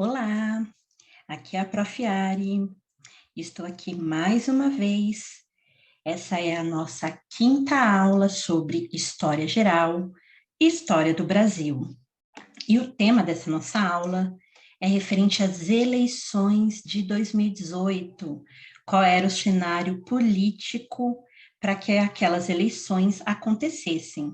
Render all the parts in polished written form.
Olá, aqui é a Prof. Ari. Estou aqui mais uma vez. Essa é a nossa quinta aula sobre História Geral e História do Brasil. E o tema dessa nossa aula é referente às eleições de 2018. Qual era o cenário político para que aquelas eleições acontecessem?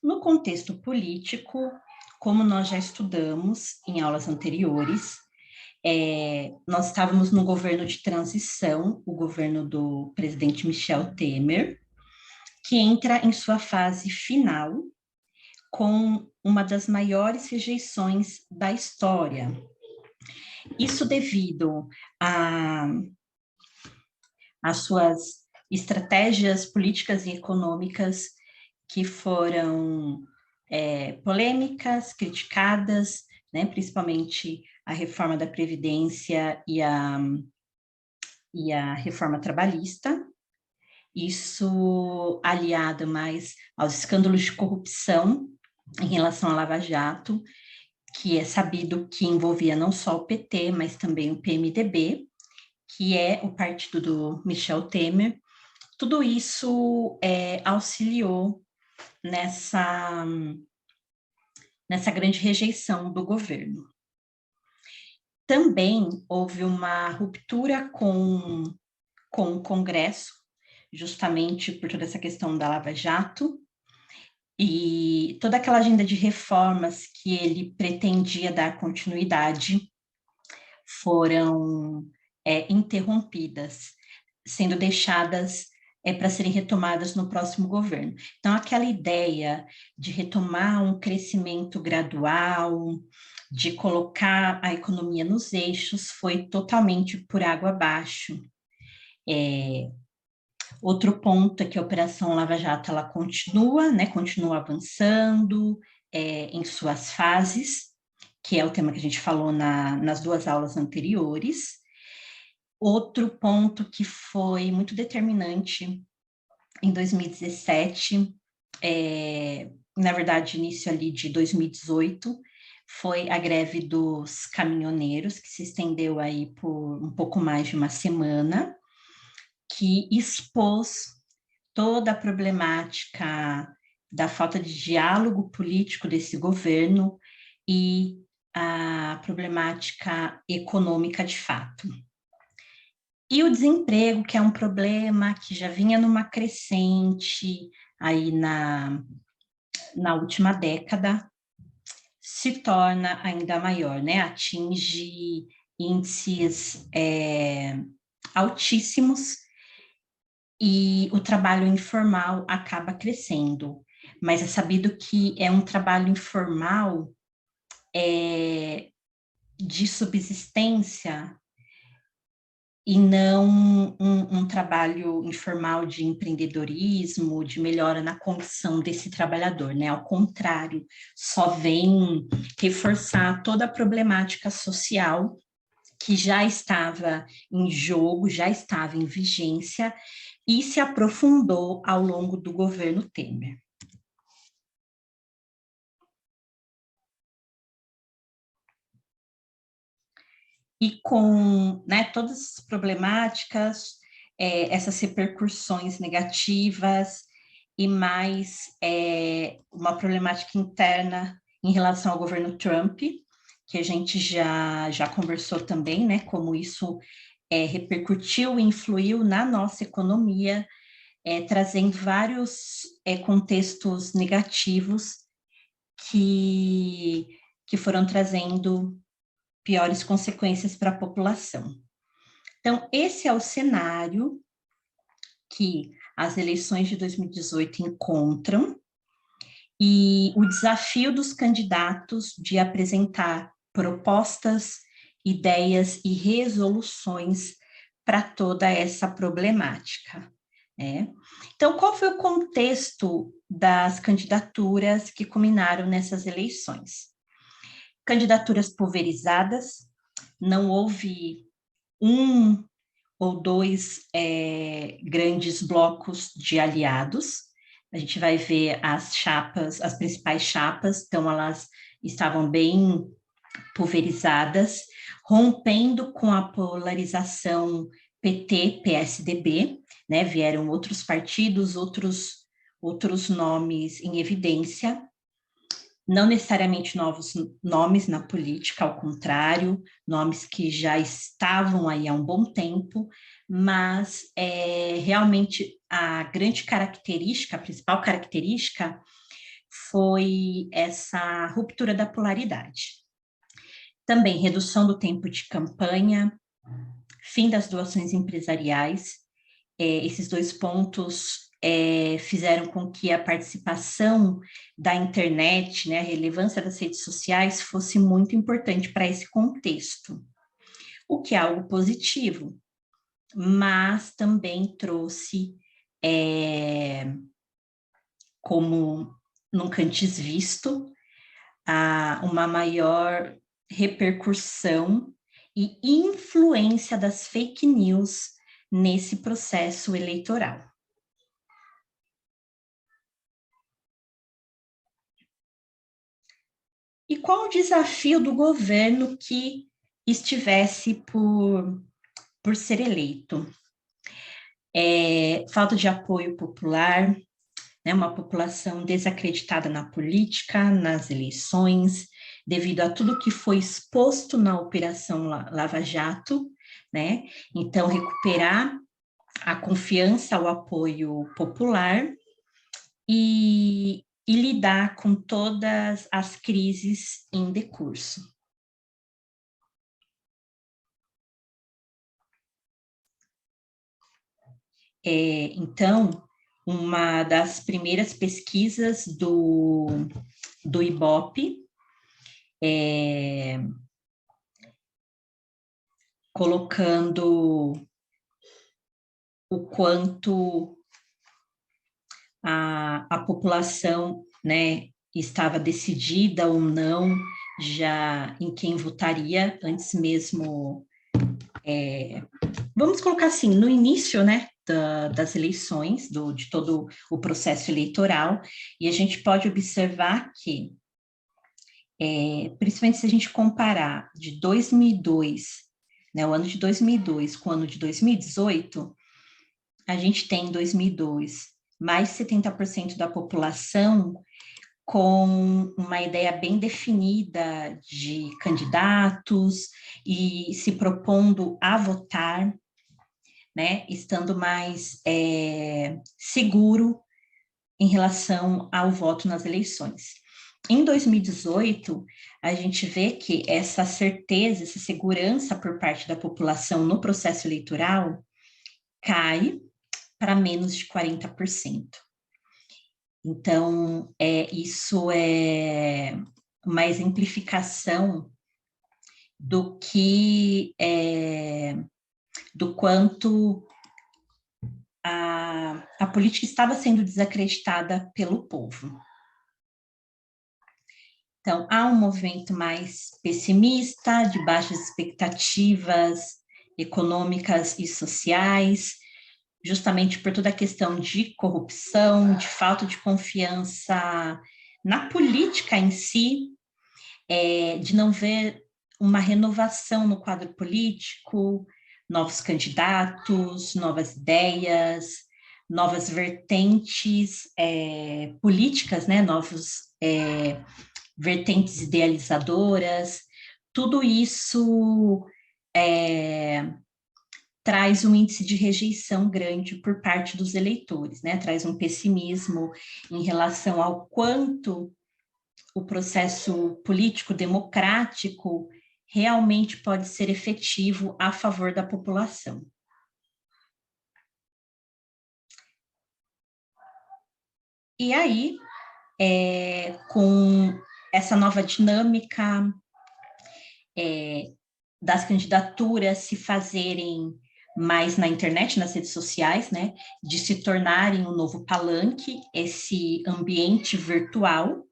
No contexto político, como nós já estudamos em aulas anteriores, nós estávamos no governo de transição, o governo do presidente Michel Temer, que entra em sua fase final com uma das maiores rejeições da história. Isso devido às suas estratégias políticas e econômicas que foram polêmicas, criticadas, né, principalmente a reforma da Previdência e a reforma trabalhista, isso aliado mais aos escândalos de corrupção em relação à Lava Jato, que é sabido que envolvia não só o PT, mas também o PMDB, que é o partido do Michel Temer. Tudo isso auxiliou nessa grande rejeição do governo. Também houve uma ruptura com o Congresso, justamente por toda essa questão da Lava Jato, e toda aquela agenda de reformas que ele pretendia dar continuidade foram interrompidas, sendo deixadas para serem retomadas no próximo governo. Então, aquela ideia de retomar um crescimento gradual, de colocar a economia nos eixos, foi totalmente por água abaixo. Outro ponto é que a Operação Lava Jato ela continua avançando em suas fases, que é o tema que a gente falou nas duas aulas anteriores. Outro ponto que foi muito determinante em 2017, na verdade, início ali de 2018, foi a greve dos caminhoneiros, que se estendeu aí por um pouco mais de uma semana, que expôs toda a problemática da falta de diálogo político desse governo e a problemática econômica de fato. E o desemprego, que é um problema que já vinha numa crescente aí na última década, se torna ainda maior, né? Atinge índices altíssimos e o trabalho informal acaba crescendo. Mas é sabido que é um trabalho informal de subsistência e não um trabalho informal de empreendedorismo, de melhora na condição desse trabalhador, né? Ao contrário, só vem reforçar toda a problemática social que já estava em jogo, já estava em vigência e se aprofundou ao longo do governo Temer. E com todas as problemáticas, essas repercussões negativas e mais uma problemática interna em relação ao governo Trump, que a gente já conversou também, né, como isso repercutiu e influiu na nossa economia, trazendo vários contextos negativos que foram trazendo piores consequências para a população. Então, esse é o cenário que as eleições de 2018 encontram e o desafio dos candidatos de apresentar propostas, ideias e resoluções para toda essa problemática. Então, qual foi o contexto das candidaturas que culminaram nessas eleições? Candidaturas pulverizadas, não houve um ou dois grandes blocos de aliados, A gente vai ver as chapas, as principais chapas, então elas estavam bem pulverizadas, rompendo com a polarização PT-PSDB, né? Vieram outros partidos, outros nomes em evidência, não necessariamente novos nomes na política, ao contrário, nomes que já estavam aí há um bom tempo, mas realmente a grande característica, a principal característica, foi essa ruptura da polaridade. Também redução do tempo de campanha, fim das doações empresariais, esses dois pontos fizeram com que a participação da internet, né, a relevância das redes sociais fosse muito importante para esse contexto, o que é algo positivo, mas também trouxe, como nunca antes visto, uma maior repercussão e influência das fake news nesse processo eleitoral. E qual o desafio do governo que estivesse por ser eleito? Falta de apoio popular, né, uma população desacreditada na política, nas eleições, devido a tudo que foi exposto na Operação Lava Jato, né? Então, recuperar a confiança, o apoio popular e lidar com todas as crises em decurso. Então, uma das primeiras pesquisas do IBOPE, colocando o quanto a população, né, estava decidida ou não já em quem votaria, antes mesmo, vamos colocar assim, no início, né, das eleições, de todo o processo eleitoral, e a gente pode observar que, principalmente se a gente comparar de 2002, né, o ano de 2002 com o ano de 2018, a gente tem em 2002 mais de 70% da população com uma ideia bem definida de candidatos e se propondo a votar, né, estando mais seguro em relação ao voto nas eleições. Em 2018, a gente vê que essa certeza, essa segurança por parte da população no processo eleitoral cai para menos de 40%. Então, isso é uma exemplificação do que, do quanto a política estava sendo desacreditada pelo povo. Então, há um movimento mais pessimista, de baixas expectativas econômicas e sociais, justamente por toda a questão de corrupção, de falta de confiança na política em si, de não ver uma renovação no quadro político, novos candidatos, novas ideias, novas vertentes políticas, né, novos vertentes idealizadoras, tudo isso traz um índice de rejeição grande por parte dos eleitores, né? Traz um pessimismo em relação ao quanto o processo político democrático realmente pode ser efetivo a favor da população. E aí, com essa nova dinâmica das candidaturas se fazerem mais na internet, nas redes sociais, né, de se tornarem um novo palanque, esse ambiente virtual,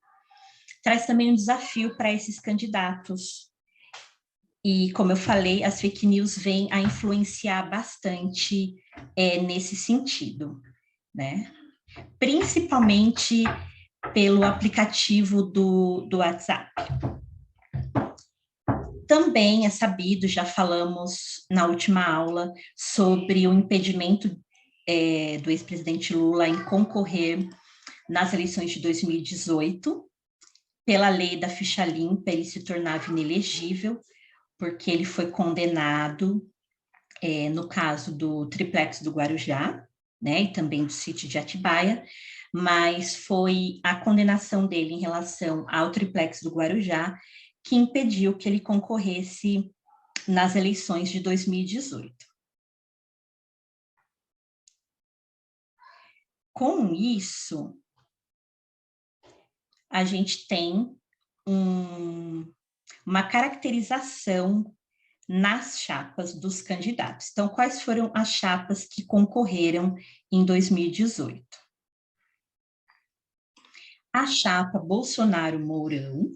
traz também um desafio para esses candidatos. E, como eu falei, as fake news vêm a influenciar bastante nesse sentido, né? principalmente pelo aplicativo do WhatsApp. Também é sabido, já falamos na última aula, sobre o impedimento do ex-presidente Lula em concorrer nas eleições de 2018. Pela lei da ficha limpa, ele se tornava inelegível, porque ele foi condenado, no caso do triplex do Guarujá, né, e também do sítio de Atibaia, mas foi a condenação dele em relação ao triplex do Guarujá que impediu que ele concorresse nas eleições de 2018. Com isso, a gente tem uma caracterização nas chapas dos candidatos. Então, quais foram as chapas que concorreram em 2018? A chapa Bolsonaro-Mourão.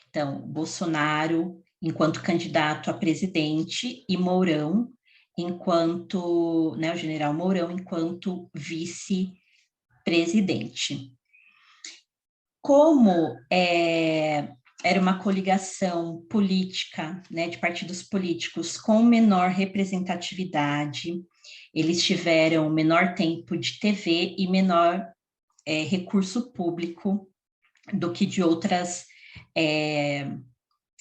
Então, Bolsonaro enquanto candidato a presidente e Mourão enquanto, né, o general Mourão enquanto vice-presidente. Como era uma coligação política, né, de partidos políticos com menor representatividade, eles tiveram menor tempo de TV e menor recurso público do que de outras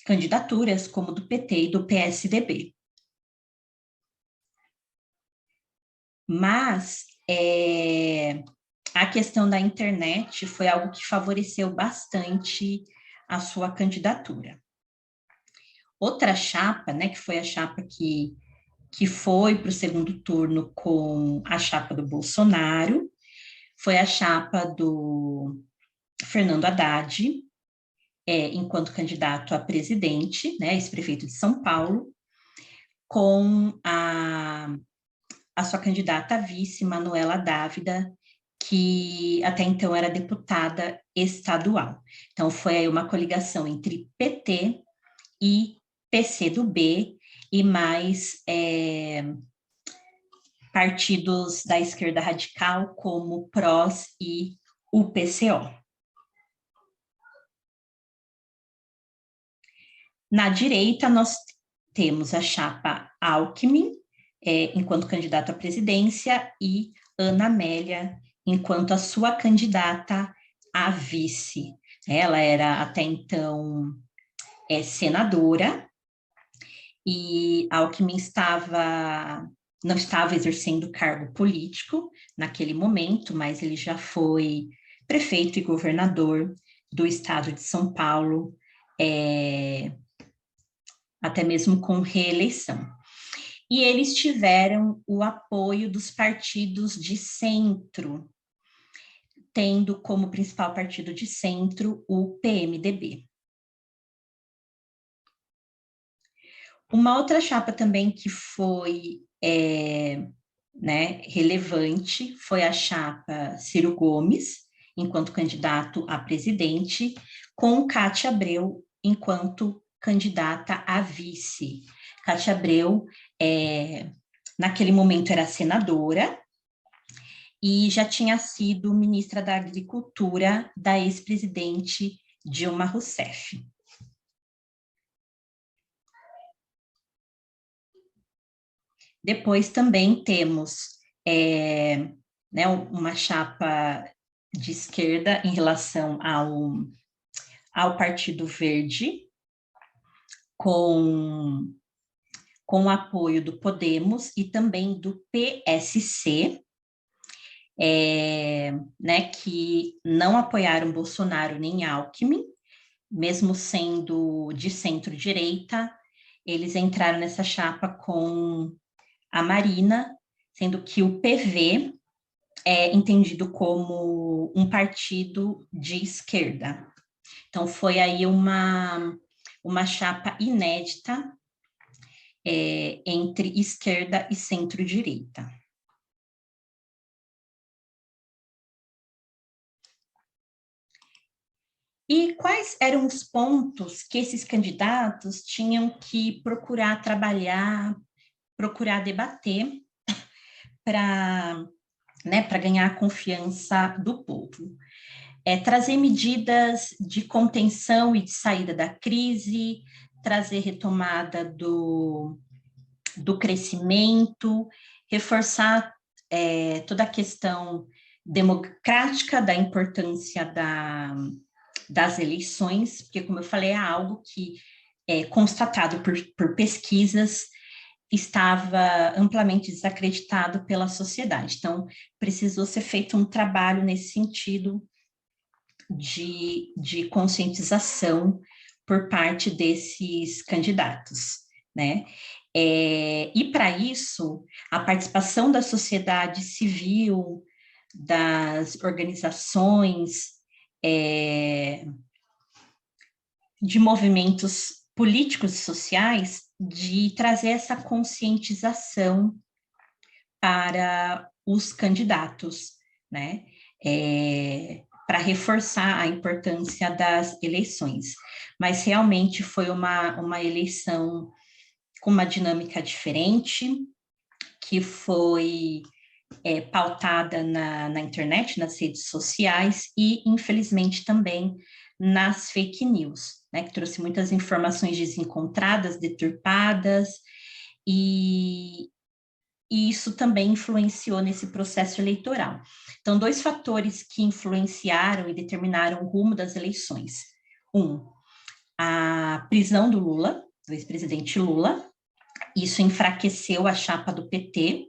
candidaturas, como do PT e do PSDB. Mas a questão da internet foi algo que favoreceu bastante a sua candidatura. Outra chapa, né, que foi a chapa que foi para o segundo turno com a chapa do Bolsonaro, foi a chapa do Fernando Haddad, enquanto candidato a presidente, né, ex-prefeito de São Paulo, com a sua candidata a vice, Manuela Dávila, que até então era deputada estadual. Então, foi aí uma coligação entre PT e PCdoB e mais partidos da esquerda radical, como PROS e UPCO. Na direita, nós temos a chapa Alckmin, enquanto candidata à presidência, e Ana Amélia, enquanto a sua candidata a vice. Ela era até então senadora, e Alckmin não estava exercendo cargo político naquele momento, mas ele já foi prefeito e governador do estado de São Paulo, até mesmo com reeleição. E eles tiveram o apoio dos partidos de centro, tendo como principal partido de centro o PMDB. Uma outra chapa também que foi relevante foi a chapa Ciro Gomes, enquanto candidato a presidente, com Cátia Abreu enquanto candidata a vice. Cátia Abreu, naquele momento, era senadora e já tinha sido ministra da Agricultura da ex-presidente Dilma Rousseff. Depois também temos uma chapa de esquerda em relação ao Partido Verde, com o apoio do Podemos e também do PSC, que não apoiaram Bolsonaro nem Alckmin, mesmo sendo de centro-direita, eles entraram nessa chapa com a Marina, sendo que o PV é entendido como um partido de esquerda. Então, foi aí uma chapa inédita entre esquerda e centro-direita. E quais eram os pontos que esses candidatos tinham que procurar trabalhar, procurar debater para né, para ganhar a confiança do povo. Trazer medidas de contenção e de saída da crise, trazer retomada do crescimento, reforçar toda a questão democrática da importância das eleições, porque, como eu falei, é algo que é constatado por pesquisas, estava amplamente desacreditado pela sociedade. Então, precisou ser feito um trabalho nesse sentido de conscientização por parte desses candidatos, né? E para isso, a participação da sociedade civil, das organizações, de movimentos políticos e sociais, de trazer essa conscientização para os candidatos, né? Para reforçar a importância das eleições. Mas realmente foi uma eleição com uma dinâmica diferente, que foi pautada na internet, nas redes sociais e, infelizmente, também nas fake news, né, que trouxe muitas informações desencontradas, deturpadas, e isso também influenciou nesse processo eleitoral. Então, dois fatores que influenciaram e determinaram o rumo das eleições. A prisão do Lula, do ex-presidente Lula, isso enfraqueceu a chapa do PT,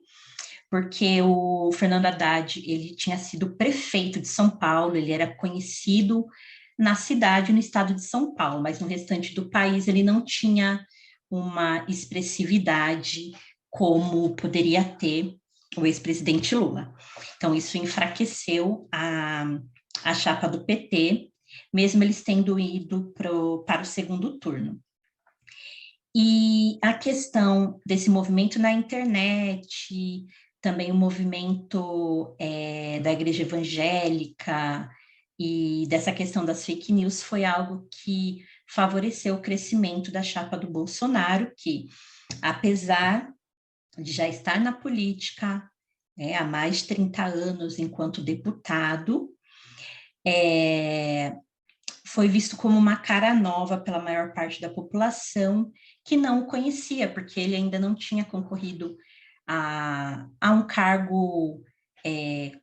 porque o Fernando Haddad, ele tinha sido prefeito de São Paulo, ele era conhecido na cidade, no estado de São Paulo, mas no restante do país ele não tinha uma expressividade como poderia ter o ex-presidente Lula. Então, isso enfraqueceu a chapa do PT, mesmo eles tendo ido para o segundo turno. E a questão desse movimento na internet, também o movimento da igreja evangélica e dessa questão das fake news foi algo que favoreceu o crescimento da chapa do Bolsonaro, que, apesar de já estar na política há mais de 30 anos enquanto deputado, foi visto como uma cara nova pela maior parte da população que não o conhecia, porque ele ainda não tinha concorrido a um cargo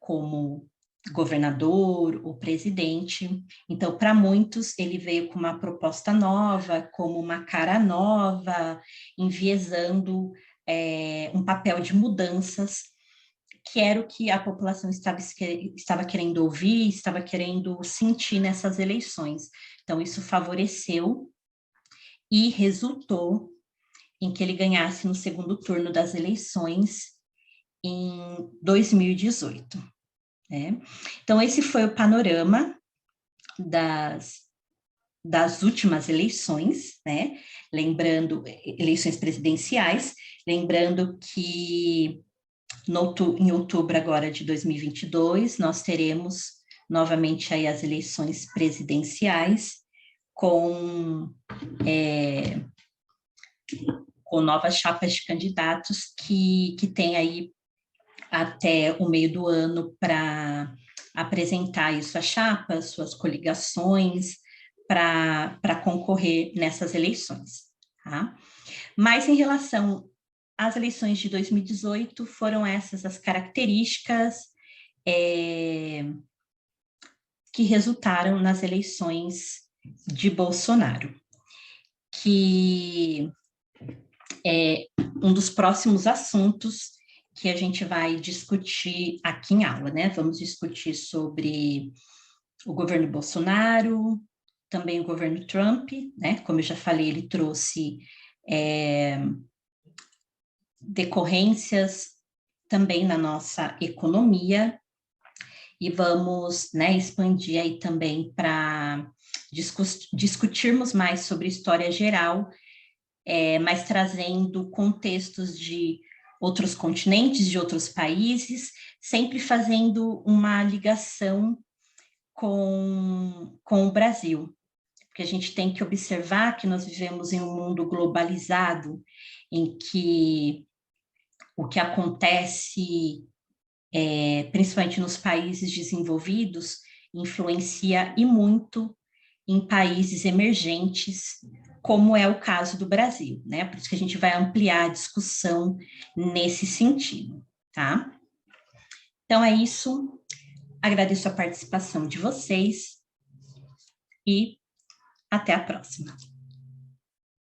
como governador ou presidente. Então, para muitos, ele veio com uma proposta nova, como uma cara nova, enviesando um papel de mudanças, que era o que a população estava querendo ouvir, estava querendo sentir nessas eleições. Então, isso favoreceu e resultou em que ele ganhasse no segundo turno das eleições em 2018. Né? Então, esse foi o panorama das últimas eleições, né? Lembrando, eleições presidenciais, lembrando que em outubro agora de 2022, nós teremos novamente aí as eleições presidenciais com novas chapas de candidatos que têm aí até o meio do ano para apresentar aí suas chapas, suas coligações, para concorrer nessas eleições. Tá? Mas em relação às eleições de 2018, foram essas as características que resultaram nas eleições de Bolsonaro, que é um dos próximos assuntos que a gente vai discutir aqui em aula, né? Vamos discutir sobre o governo Bolsonaro, também o governo Trump, né? Como eu já falei, ele trouxe decorrências também na nossa economia, e vamos, né, expandir aí também para discutirmos mais sobre história geral, mas trazendo contextos de outros continentes, de outros países, sempre fazendo uma ligação com o Brasil, porque a gente tem que observar que nós vivemos em um mundo globalizado, em que o que acontece principalmente nos países desenvolvidos, influencia e muito em países emergentes, como é o caso do Brasil, né? Por isso que a gente vai ampliar a discussão nesse sentido, tá? Então é isso. Agradeço a participação de vocês e até a próxima.